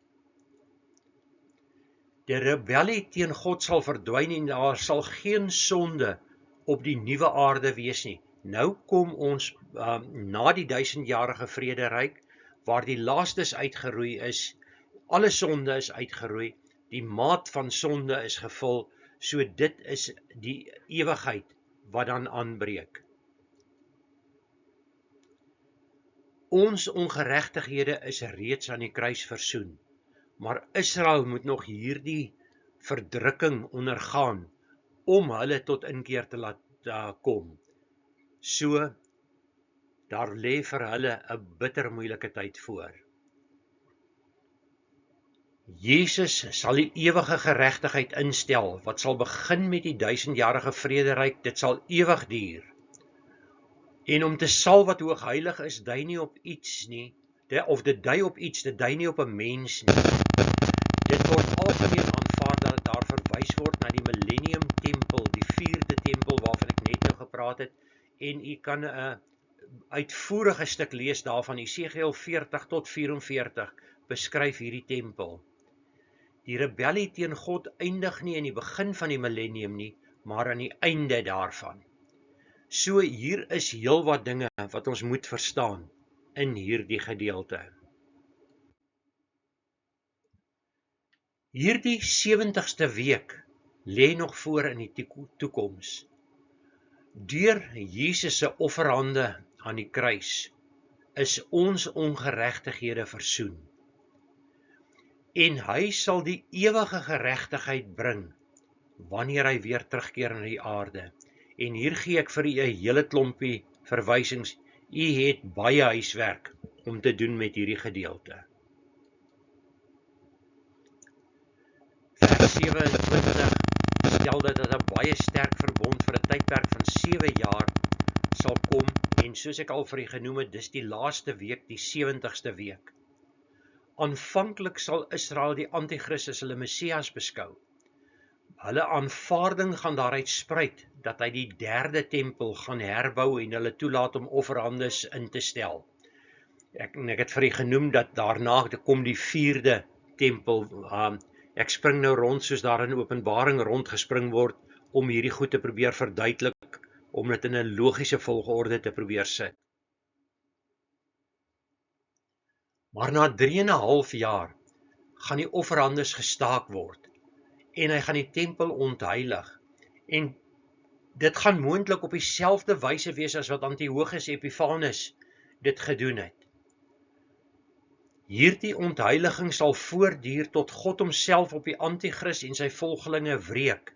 Die rebellie teen God sal verdwyn en daar sal geen sonde op die nuwe aarde wees nie. Nou kom ons na die 1000-jarige vrederyk, waar die laastes uitgeroei is, alle sonde is uitgeroei, die maat van sonde is gevul, so dit is die ewigheid wat dan aanbreek. Ons ongeregtighede is reeds aan die kruis versoen, maar Israel moet nog hierdie verdrukking ondergaan om hulle tot inkeer te laat kom. So, daar lê vir hulle 'n bitter moeilike tyd voor. Jesus sal die ewige geregtigheid instel, wat sal begin met die 1000-jarige vrederyk, dit sal ewig duur. En om te sal wat hoogheilig is, dui nie op iets nie, of dit dui op iets, dit dui nie op 'n mens nie. Dit word algemeen aanvaar dat daar verwys word na die millennium tempel, die 4de tempel waarvan ek net nou gepraat het, en u kan 'n uitvoerige stuk lees daarvan, Esegiel 40 tot 44 beskryf hierdie tempel. Die rebellie teen God eindig nie in die begin van die millennium nie, maar aan die einde daarvan. So hier is heelwat dinge wat ons moet verstaan in hierdie gedeelte. Hierdie 70ste week lê nog voor in die toekoms. Deur Jesus se offerhande aan die kruis is ons ongeregtighede versoen. En hy sal die ewige geregtigheid bring wanneer hy weer terugkeer na die aarde. En hier gee ek vir u 'n hele klompie verwysings. U het baie huiswerk om te doen met hierdie gedeelte. Vers 27 stel dat dit 'n baie sterk verbond vir 'n tydperk van 7 jaar sal kom, en soos ek al vir u genoem het, dis die laaste week, die 70ste week. Aanvanklik sal Israel die anti-kris as hulle Messias beskou. Hulle aanvaarding gaan daaruit spruit dat hy die 3de tempel gaan herbou en hulle toelaat om offerhandes in te stel. Ek het vir u genoem dat daarna kom die 4de tempel. Ek spring nou rond soos daar in Openbaring rondgespring word om hierdie goed te probeer verduidelik, om dit in 'n logiese volgorde te probeer sit. Maar na 3,5 jaar gaan die offerhandes gestaak word en hy gaan die tempel ontheilig. En dit gaan moontlik op dieselfde wyse wees as wat Antiochus Epiphanes dit gedoen het. Hierdie ontheiliging sal voortduur tot God homself op die anti-kris en sy volgelinge wreek.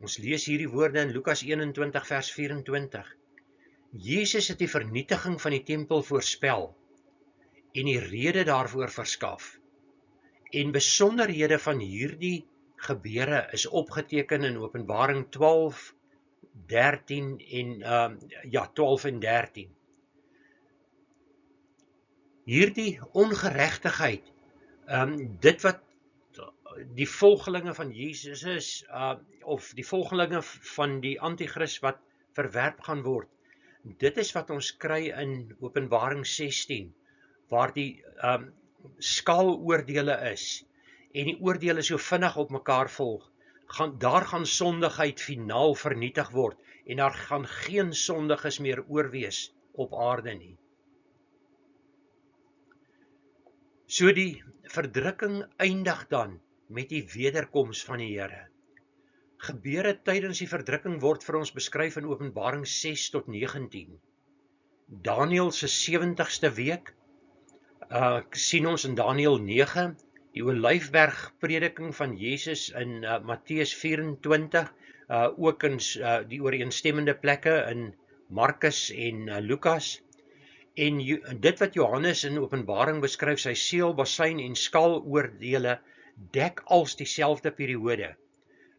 Ons lees hierdie woorde in Lukas 21 vers 24. Jesus het die vernietiging van die tempel voorspel en die rede daarvoor verskaf. En besonderhede van hierdie gebeure is opgeteken in Openbaring 12, 13 en 12 en 13. Hierdie ongeregtigheid, dit wat die volgelinge van Jesus is, of die volgelinge van die anti-kris wat verwerp gaan word, dit is wat ons kry in Openbaring 16, waar die skaaloordele is, en die oordele so vinnig op mekaar volg, daar gaan sondigheid finaal vernietig word, en daar gaan geen sondiges meer oorwees op aarde nie. So die verdrukking eindig dan met die wederkoms van die Here. Gebeure tydens die verdrukking word vir ons beskryf in Openbaring 6 tot 19. Daniël se 70ste week sien ons in Daniël 9, die Olyfberg prediking van Jesus in Matteus 24, ook in die ooreenstemmende plekke in Markus en Lukas. En dit wat Johannes in Openbaring beskryf, sy seelbasyn en skaloordele, dek als dieselfde periode.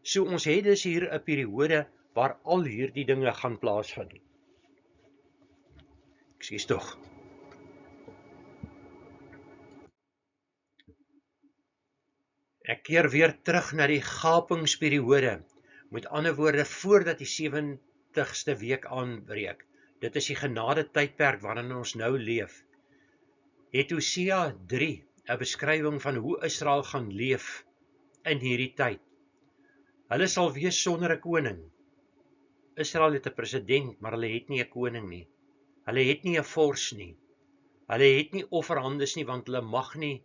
So ons het dus hier 'n periode waar al hierdie dinge gaan plaasvind. Ekskuus tog. Ek keer weer terug na die gapingsperiode. Met ander woorde, voordat die 70ste week aanbreek. Dit is die genade tydperk waarin ons nou leef. Het Hosea 3 'n beskrywing van hoe Israel gaan leef in hierdie tyd. Hulle sal wees sonder 'n koning. Israel het 'n president, maar hulle het nie 'n koning nie. Hulle het nie 'n vors nie. Hulle het nie offerhandes nie, want hulle mag nie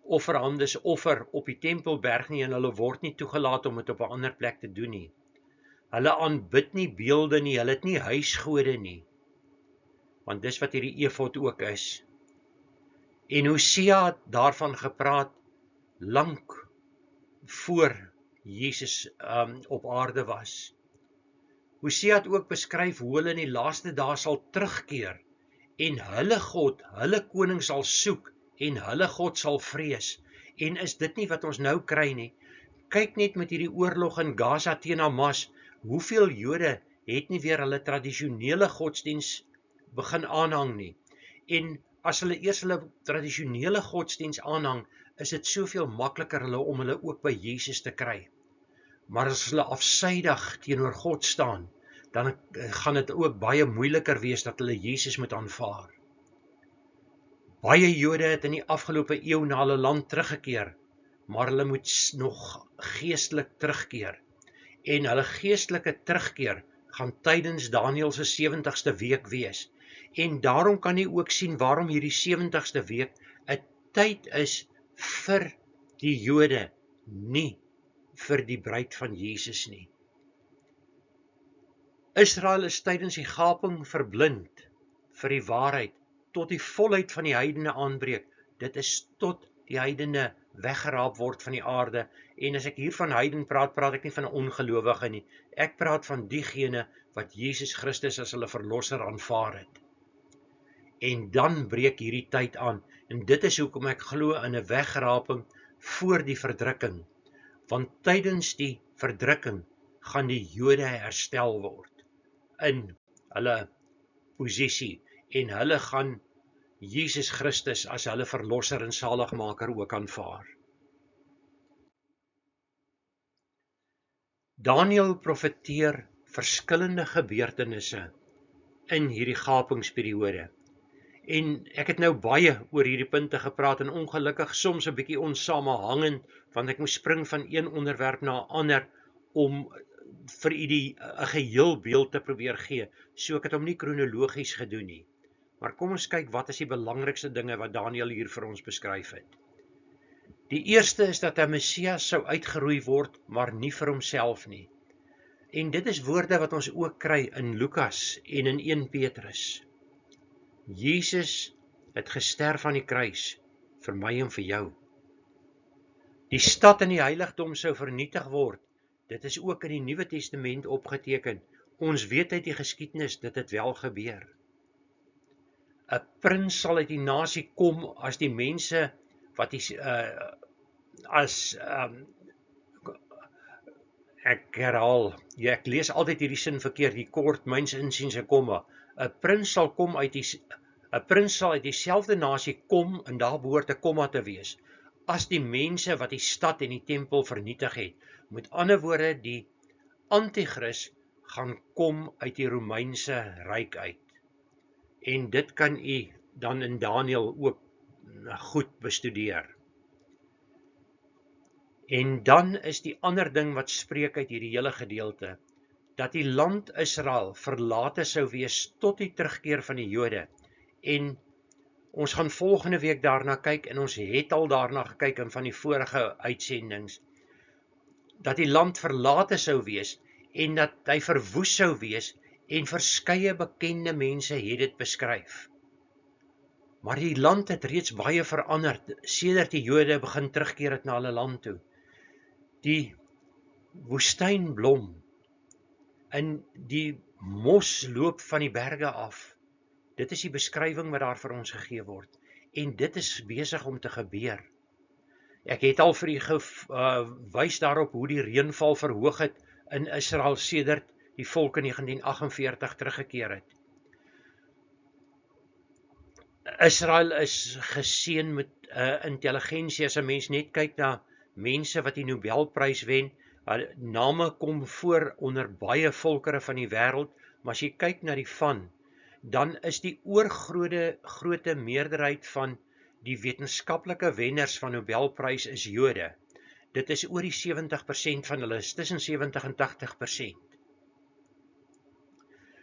offerhandes offer op die Tempelberg nie, en hulle word nie toegelaat om dit op 'n ander plek te doen nie. Hulle aanbid nie beelde nie, hulle het nie huisgode nie. Want dis wat hierdie efod ook is. En Hosea het daarvan gepraat lank voor Jesus op aarde was. Hosea het ook beskryf hoe hulle in die laaste dae sal terugkeer en hulle God, hulle koning sal soek en hulle God sal vrees. En is dit nie wat ons nou kry nie? Kyk net met hierdie oorlog in Gaza teen Hamas, hoeveel Jode het nie weer hulle tradisionele godsdiens begin aanhang nie. En as hulle eers hulle tradisionele godsdiens aanhang, is dit soveel makliker om hulle ook by Jesus te kry. Maar as hulle afsydig teenoor God staan, dan gaan dit ook baie moeiliker wees dat hulle Jesus moet aanvaar. Baie Jode het in die afgelope eeu na hulle land teruggekeer, maar hulle moet nog geestelik terugkeer. En hulle geestelike terugkeer gaan tydens Daniël se 70ste week wees. En daarom kan jy ook sien waarom hierdie 70ste week 'n tyd is vir die Jode, nie vir die bruid van Jesus nie. Israel is tydens die gaping verblind vir die waarheid, tot die volheid van die heidene aanbreek. Dit is tot die heidene weggeraap word van die aarde. En as ek hier van heiden praat, praat ek nie van 'n ongelowige nie. Ek praat van diegene wat Jesus Christus as hulle verlosser aanvaar het. En dan breek hierdie tyd aan. En dit is hoekom ek glo in 'n wegraping voor die verdrukking. Want tydens die verdrukking gaan die Jode herstel word in hulle posisie. En hulle gaan Jesus Christus as hulle verlosser en saligmaker ook aanvaar. Daniël profeteer verskillende gebeurtenisse in hierdie gapingsperiode. En ek het nou baie oor hierdie punte gepraat en ongelukkig soms 'n bietjie onsamehangend, want ek moes spring van een onderwerp na 'n ander om vir u 'n geheel beeld te probeer gee. So ek het hom nie kronologies gedoen nie. Maar kom ons kyk wat is die belangrikste dinge wat Daniël hier vir ons beskryf het. Die eerste is dat 'n Messias sou uitgeroei word, maar nie vir homself nie. En dit is woorde wat ons ook kry in Lukas en in 1 Petrus. Jesus het gesterf aan die kruis vir my en vir jou. Die stad in die heiligdom sou vernietig word. Dit is ook in die Nuwe Testament opgeteken. Ons weet uit die geskiedenis dit het wel gebeur. 'n Prins sal uit die nasie kom as die mense wat ek herhaal, ek lees altyd hierdie sin verkeerd, die kort myns insiens 'n komma. 'n Prins sal kom uit 'n prins sal uit dieselfde nasie kom, en daar behoort 'n komma te wees, as die mense wat die stad en die tempel vernietig het. Met ander woorde, die Antichrist gaan kom uit die Romeinse ryk uit. En dit kan u dan in Daniël ook goed bestudeer. En dan is die ander ding wat spreek uit hierdie hele gedeelte, dat die land Israel verlate sou wees tot die terugkeer van die Jode. En ons gaan volgende week daarna kyk, en ons het al daarna gekyk in van die vorige uitsendings. dat die land verlate sou wees en dat hy verwoes sou wees en verskeie bekende mense het dit beskryf. Maar die land het reeds baie verander sedert die Jode begin terugkeer het na hulle land toe. Die woestyn blom en die mos loop van die berge af. Dit is die beskrywing wat daar vir ons gegee word. En dit is besig om te gebeur. Ek het al vir u gewys daarop hoe die reënval verhoog het in Israel sedert die volk in 1948 teruggekeer het. Israel is geseën met intelligensie. As 'n mens net kyk na mense wat die Nobelprys wen, name kom voor onder baie volkere van die wêreld, maar as jy kyk na die dan is die oorgrote meerderheid van die wetenskaplike wenners van Nobelprys is Jode. Dit is oor die 70% van hulle, tussen 70 en 80%.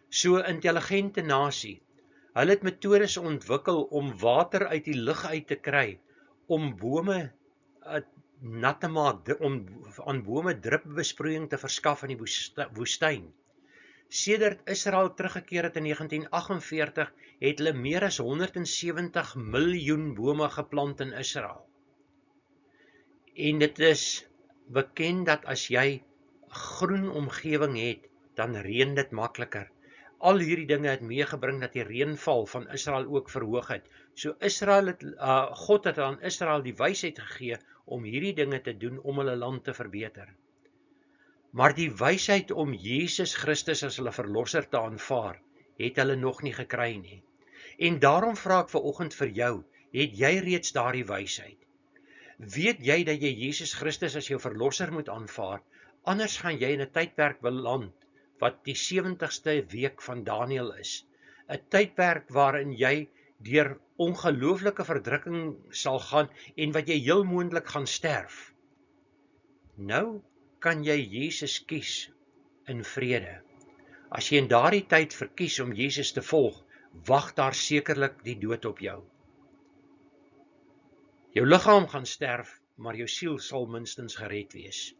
So intelligente nasie. Hulle het metodes ontwikkel om water uit die lug uit te kry, om bome nat te maak, om aan bome drupbesproeiing te verskaf in die woestyn. Sedert Israel teruggekeer het in 1948, het hulle meer as 170 miljoen bome geplant in Israel. En dit is bekend dat as jy groen omgewing het, dan reën dit makliker. Al hierdie dinge het meegebring dat die reënval van Israel ook verhoog het. So God het aan Israel die wysheid gegee om hierdie dinge te doen om hulle land te verbeter. Maar die wysheid om Jesus Christus as hulle verlosser te aanvaar, het hulle nog nie gekry nie. En daarom vra ek vanoggend vir jou, het jy reeds daardie wysheid? Weet jy dat jy Jesus Christus as jou verlosser moet aanvaar, anders gaan jy in 'n tydperk beland, wat die 70ste week van Daniël is. 'n Tydperk waarin jy deur ongelooflike verdrukking sal gaan en wat jy heel moontlik gaan sterf. Nou kan jy Jesus kies in vrede. As jy in daardie tyd verkies om Jesus te volg, wag daar sekerlik die dood op jou. Jou liggaam gaan sterf, maar jou siel sal minstens gered wees.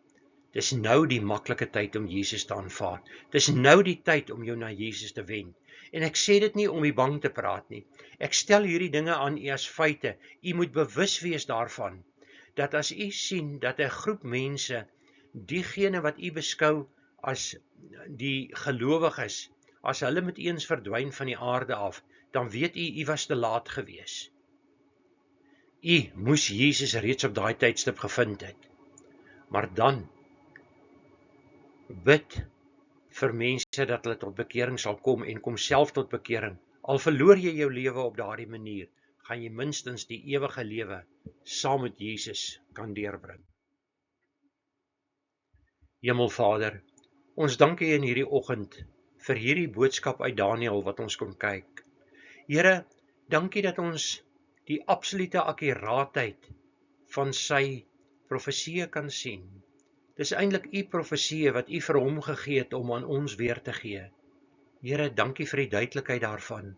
Dis nou die maklike tyd om Jesus te aanvaar. Dis nou die tyd om jou na Jesus te wend. En ek sê dit nie om u bang te praat nie. Ek stel hierdie dinge aan u as feite. U moet bewus wees daarvan, dat as u sien dat 'n groep mense, diegene wat u beskou as die gelowiges, as hulle met eens verdwyn van die aarde af, dan weet u was te laat gewees. U moes Jesus reeds op daai tydstip gevind het. Maar dan bid vir mense dat hulle tot bekering sal kom en kom self tot bekering. Al verloor jy jou lewe op daardie manier, gaan jy minstens die ewige lewe saam met Jesus kan deurbring. Hemelvader, ons dank U in hierdie oggend vir hierdie boodskap uit Daniël wat ons kon kyk. Here, dankie dat ons die absolute akkuraatheid van sy profeseë kan sien. Dis eintlik U profeseë wat U vir hom gegee het om aan ons weer te gee. Here, dankie vir die duidelikheid daarvan.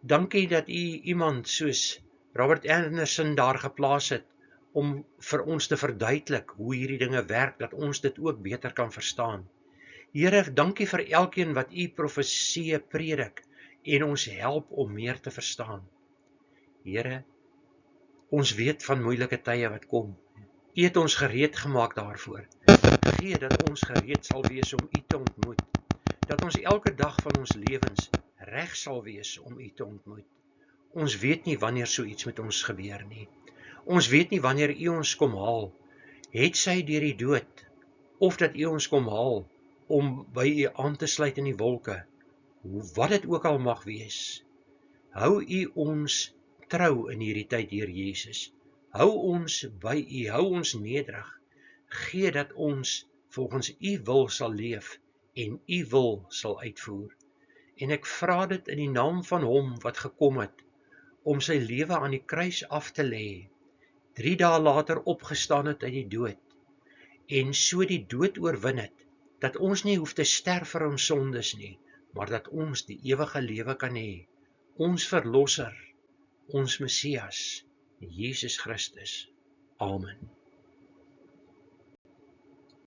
Dankie dat U iemand soos Robert Anderson daar geplaas het om vir ons te verduidelik hoe hierdie dinge werk, dat ons dit ook beter kan verstaan. Here, dankie vir elkeen wat U profeseë predik en ons help om meer te verstaan. Here, ons weet van moeilike tye wat kom. U het ons gereed gemaak daarvoor. Gee dat ons gereed sal wees om U te ontmoet. Dat ons elke dag van ons lewens reg sal wees om U te ontmoet. Ons weet nie wanneer so iets met ons gebeur nie. Ons weet nie wanneer U ons kom haal. Het sy deur die dood, of dat U ons kom haal om by U aan te sluit in die wolke. Wat dit ook al mag wees. Hou U ons trou in hierdie tyd, Heer Jesus. Hou ons by U, hou ons nederig. Gee dat ons volgens U wil sal leef en U wil sal uitvoer. En ek vra dit in die naam van Hom wat gekom het om sy lewe aan die kruis af te lê, 3 dae later opgestaan het uit die dood en so die dood oorwin het, dat ons nie hoef te sterf vir ons sondes nie, maar dat ons die ewige lewe kan hê. Ons verlosser, ons Messias, Jesus Christus. Amen.